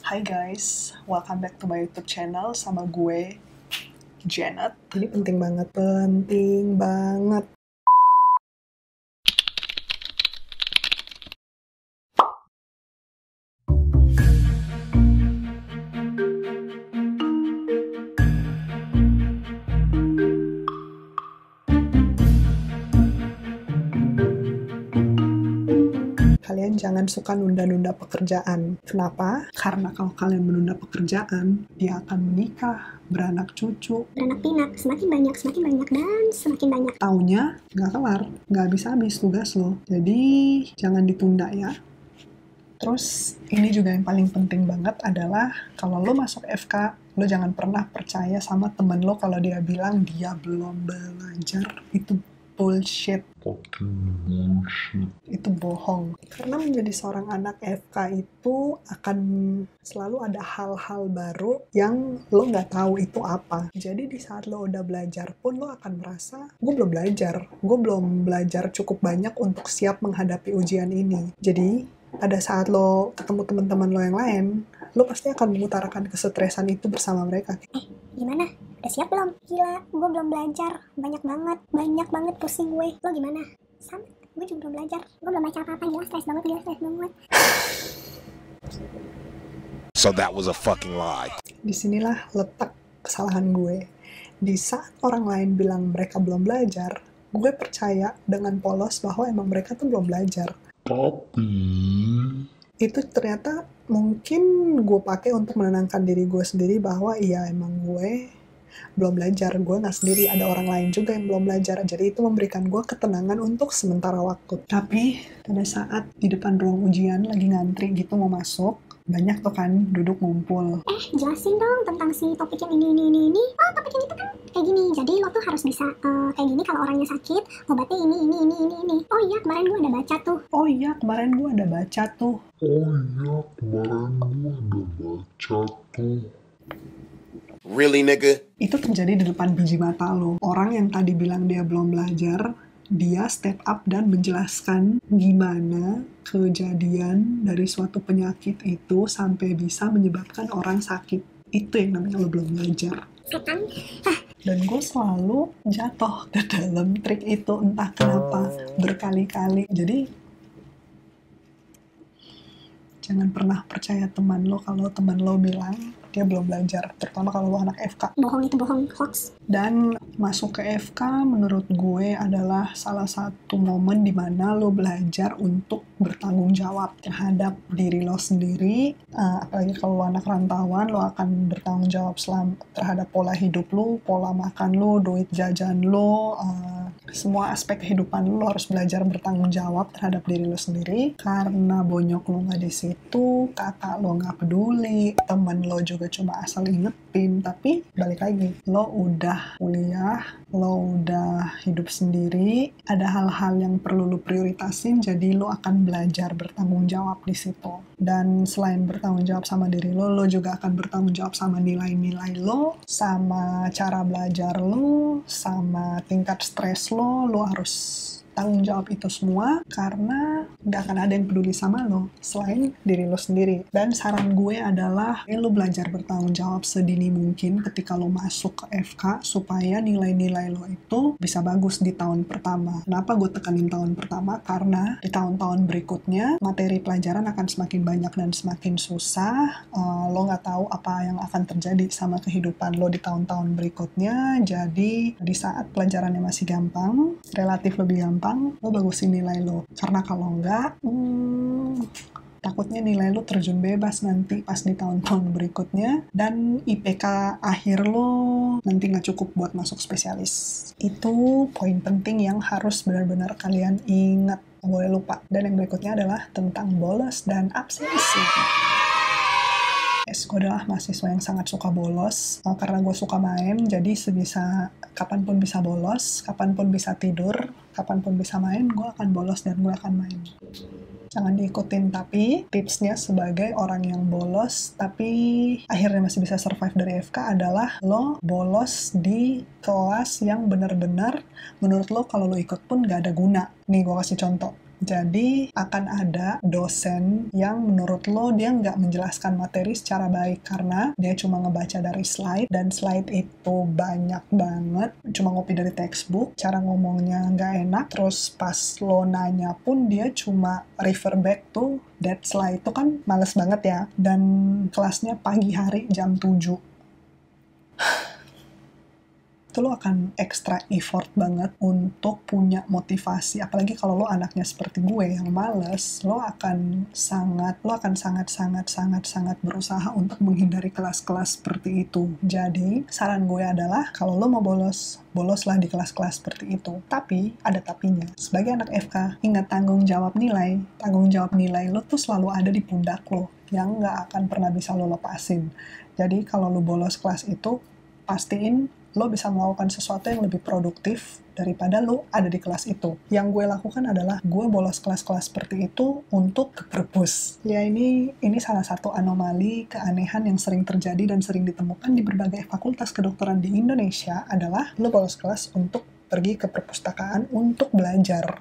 Hai guys, welcome back to my YouTube channel sama gue, Janet. Ini penting banget. Kalian jangan suka nunda-nunda pekerjaan. Kenapa? Karena kalau kalian menunda pekerjaan, dia akan menikah, beranak cucu. Beranak pinak, semakin banyak, dan semakin banyak. Taunya nggak kelar, nggak habis-habis tugas lo. Jadi jangan ditunda ya. Terus ini juga yang paling penting banget adalah kalau lo masuk FK, lo jangan pernah percaya sama temen lo kalau dia bilang dia belum belajar. Itu bullshit. Itu bohong. Karena menjadi seorang anak FK itu akan selalu ada hal-hal baru yang lo nggak tahu itu apa. Jadi di saat lo udah belajar pun lo akan merasa, gue belum belajar cukup banyak untuk siap menghadapi ujian ini. Jadi pada saat lo ketemu teman-teman lo yang lain, lo pasti akan mengutarakan kesetresan itu bersama mereka. Gimana? Udah siap belum? Gila, gue belum belajar. Banyak banget pusing gue. Lo gimana? Sama, gue juga belum belajar. Gue belum baca apa-apa, gila stres banget. So that was a fucking lie. Disinilah letak kesalahan gue. Di saat orang lain bilang mereka belum belajar, gue percaya dengan polos bahwa emang mereka tuh belum belajar. Itu ternyata mungkin gue pakai untuk menenangkan diri gue sendiri bahwa iya emang gue belum belajar, gue nggak sendiri, ada orang lain juga yang belum belajar. Jadi itu memberikan gue ketenangan untuk sementara waktu. Tapi pada saat di depan ruang ujian lagi ngantri gitu mau masuk, banyak tuh kan duduk ngumpul. Jelasin dong tentang si topik yang ini. Oh, topik yang itu kan kayak gini. Jadi lo tuh harus bisa kayak gini kalau orangnya sakit, obatnya ini. Oh iya, kemarin gue ada baca tuh. Really, nigga? Itu terjadi di depan biji mata lo. Orang yang tadi bilang dia belum belajar, dia step up dan menjelaskan gimana kejadian dari suatu penyakit itu sampai bisa menyebabkan orang sakit. Itu yang namanya lo belum belajar. Setan. Dan gue selalu jatuh ke dalam trik itu, entah kenapa, berkali-kali. Jadi jangan pernah percaya teman lo kalau teman lo bilang dia belum belajar, terutama kalau lo anak FK. Bohong, itu bohong, hoax. Dan masuk ke FK menurut gue adalah salah satu momen dimana lo belajar untuk bertanggung jawab terhadap diri lo sendiri. Apalagi kalau lo anak rantauan, lo akan bertanggung jawab terhadap pola hidup lo, pola makan lo, duit jajan lo, semua aspek kehidupan lo harus belajar bertanggung jawab terhadap diri lo sendiri. Karena bonyok lo nggak di situ, kakak lo nggak peduli, temen lo juga cuma asal ingetin. Tapi balik lagi, lo udah kuliah, lo udah hidup sendiri, ada hal-hal yang perlu lo prioritasin, jadi lo akan belajar bertanggung jawab di situ. Dan selain bertanggung jawab sama diri lo, lo juga akan bertanggung jawab sama nilai-nilai lo, sama cara belajar lo, sama tingkat stres lo harus tanggung jawab itu semua karena nggak akan ada yang peduli sama lo selain diri lo sendiri. Dan saran gue adalah lo belajar bertanggung jawab sedini mungkin ketika lo masuk ke FK supaya nilai-nilai lo itu bisa bagus di tahun pertama. Kenapa gue tekanin tahun pertama? Karena di tahun-tahun berikutnya materi pelajaran akan semakin banyak dan semakin susah. Lo nggak tahu apa yang akan terjadi sama kehidupan lo di tahun-tahun berikutnya. Jadi di saat pelajarannya masih gampang, relatif lebih gampang, lo bagusin nilai lo. Karena kalau enggak, takutnya nilai lo terjun bebas nanti pas di tahun-tahun berikutnya, dan IPK akhir lo nanti nggak cukup buat masuk spesialis. Itu poin penting yang harus benar-benar kalian ingat, nggak boleh lupa. Dan yang berikutnya adalah tentang bolos dan absensi. Gue adalah mahasiswa yang sangat suka bolos, karena gue suka main, jadi sebisa kapanpun bisa bolos, kapanpun bisa tidur, kapanpun bisa main, gue akan bolos dan gue akan main. Jangan diikutin, tapi tipsnya sebagai orang yang bolos tapi akhirnya masih bisa survive dari FK adalah lo bolos di kelas yang benar-benar menurut lo kalau lo ikut pun gak ada guna. Nih gue kasih contoh. Jadi akan ada dosen yang menurut lo dia nggak menjelaskan materi secara baik karena dia cuma ngebaca dari slide, dan slide itu banyak banget, cuma ngopi dari textbook, cara ngomongnya nggak enak, terus pas lo nanya pun dia cuma refer back to that slide. Itu kan males banget ya, dan kelasnya pagi hari jam 7. Itu lo akan extra effort banget untuk punya motivasi, apalagi kalau lo anaknya seperti gue yang males, lo akan sangat berusaha untuk menghindari kelas-kelas seperti itu. Jadi saran gue adalah kalau lo mau boloslah di kelas-kelas seperti itu. Tapi ada tapinya. Sebagai anak FK, ingat tanggung jawab nilai lo tuh selalu ada di pundak lo, yang nggak akan pernah bisa lo lepasin. Jadi kalau lo bolos kelas itu, pastiin lo bisa melakukan sesuatu yang lebih produktif daripada lo ada di kelas itu. Yang gue lakukan adalah gue bolos kelas-kelas seperti itu untuk ke perpus. Ya ini salah satu anomali keanehan yang sering terjadi dan sering ditemukan di berbagai fakultas kedokteran di Indonesia adalah lo bolos kelas untuk pergi ke perpustakaan untuk belajar.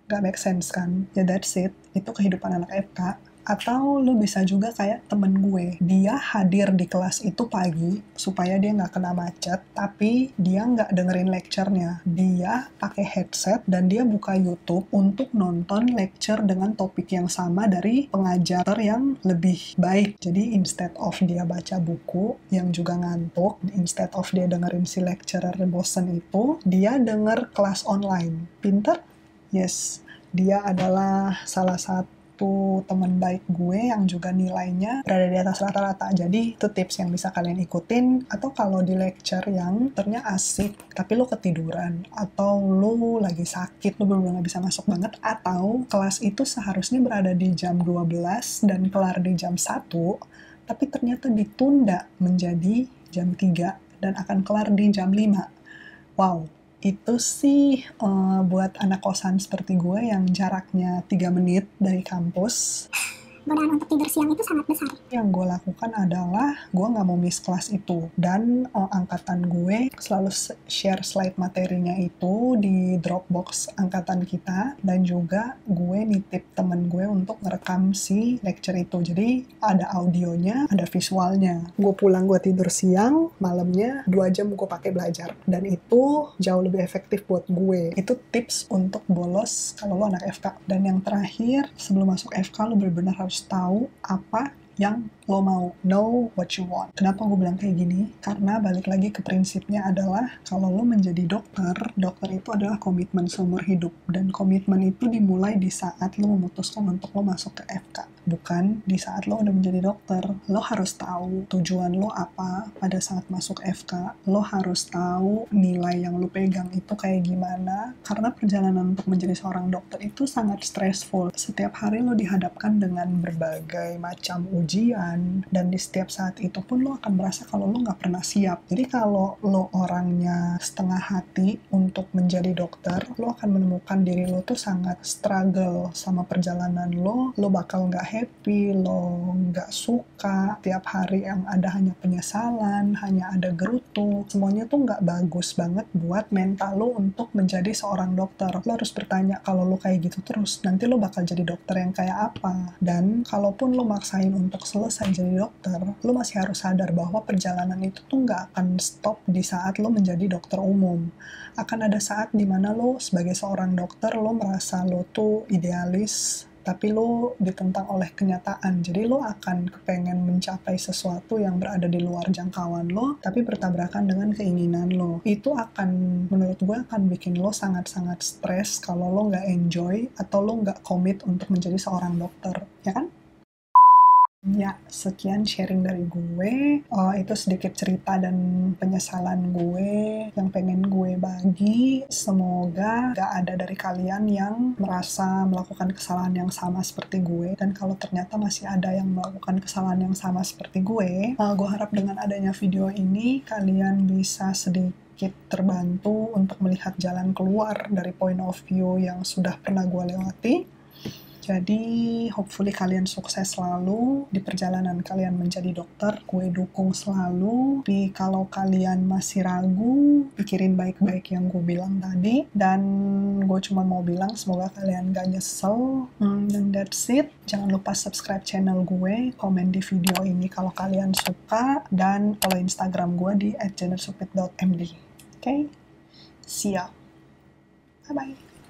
Gak make sense kan? Ya that's it. Itu kehidupan anak FK. Atau lo bisa juga kayak temen gue, dia hadir di kelas itu pagi supaya dia nggak kena macet, tapi dia nggak dengerin lecture-nya. Dia pakai headset dan dia buka YouTube untuk nonton lecture dengan topik yang sama dari pengajar yang lebih baik. Jadi instead of dia baca buku yang juga ngantuk, instead of dia dengerin si lecturer bosen itu, dia denger kelas online. Pinter? Yes. Dia adalah salah satu teman baik gue yang juga nilainya berada di atas rata-rata. Jadi itu tips yang bisa kalian ikutin. Atau kalau di lecture yang ternyata asik tapi lo ketiduran, atau lo lagi sakit, lo bener-bener gak bisa masuk banget, atau kelas itu seharusnya berada di jam 12 dan kelar di jam 1 tapi ternyata ditunda menjadi jam 3 dan akan kelar di jam 5. Wow, itu sih buat anak kosan seperti gue yang jaraknya 3 menit dari kampus. Godaan untuk tidur siang itu sangat besar. Yang gue lakukan adalah gue nggak mau miss kelas itu, dan angkatan gue selalu share slide materinya itu di Dropbox angkatan kita, dan juga gue nitip temen gue untuk ngerekam si lecture itu. Jadi ada audionya, ada visualnya. Gue pulang, gue tidur siang, malamnya 2 jam gue pakai belajar, dan itu jauh lebih efektif buat gue. Itu tips untuk bolos kalau lo anak FK. Dan yang terakhir, sebelum masuk FK lo benar-benar harus tahu apa yang lo mau. Know what you want. Kenapa gue bilang kayak gini? Karena balik lagi ke prinsipnya adalah kalau lo menjadi dokter itu adalah komitmen seumur hidup. Dan komitmen itu dimulai di saat lo memutuskan untuk lo masuk ke FK. Bukan di saat lo udah menjadi dokter. Lo harus tahu tujuan lo apa pada saat masuk FK. Lo harus tahu nilai yang lo pegang itu kayak gimana. Karena perjalanan untuk menjadi seorang dokter itu sangat stressful. Setiap hari lo dihadapkan dengan berbagai macam ujian, dan di setiap saat itu pun lo akan merasa kalau lo nggak pernah siap. Jadi kalau lo orangnya setengah hati untuk menjadi dokter, lo akan menemukan diri lo tuh sangat struggle sama perjalanan lo bakal nggak happy, lo nggak suka, tiap hari yang ada hanya penyesalan, hanya ada gerutu, semuanya tuh nggak bagus banget buat mental lo untuk menjadi seorang dokter. Lo harus bertanya, kalau lo kayak gitu terus, nanti lo bakal jadi dokter yang kayak apa? Dan kalaupun lo maksain untuk selesai jadi dokter, lo masih harus sadar bahwa perjalanan itu tuh nggak akan stop di saat lo menjadi dokter umum. Akan ada saat dimana lo sebagai seorang dokter, lo merasa lo tuh idealis, tapi lo ditentang oleh kenyataan. Jadi lo akan kepengen mencapai sesuatu yang berada di luar jangkauan lo, tapi bertabrakan dengan keinginan lo. Itu akan, menurut gue, akan bikin lo sangat-sangat stres kalau lo nggak enjoy atau lo nggak komit untuk menjadi seorang dokter, ya kan? Ya, sekian sharing dari gue. Itu sedikit cerita dan penyesalan gue yang pengen gue bagi. Semoga gak ada dari kalian yang merasa melakukan kesalahan yang sama seperti gue. Dan kalau ternyata masih ada yang melakukan kesalahan yang sama seperti gue harap dengan adanya video ini kalian bisa sedikit terbantu untuk melihat jalan keluar dari point of view yang sudah pernah gue lewati. Jadi, hopefully kalian sukses selalu di perjalanan kalian menjadi dokter. Gue dukung selalu. Tapi kalau kalian masih ragu, pikirin baik-baik yang gue bilang tadi. Dan gue cuma mau bilang semoga kalian gak nyesel. And that's it. Jangan lupa subscribe channel gue, komen di video ini kalau kalian suka, dan follow Instagram gue di @jennersupit.md. Okay? See ya. Bye-bye.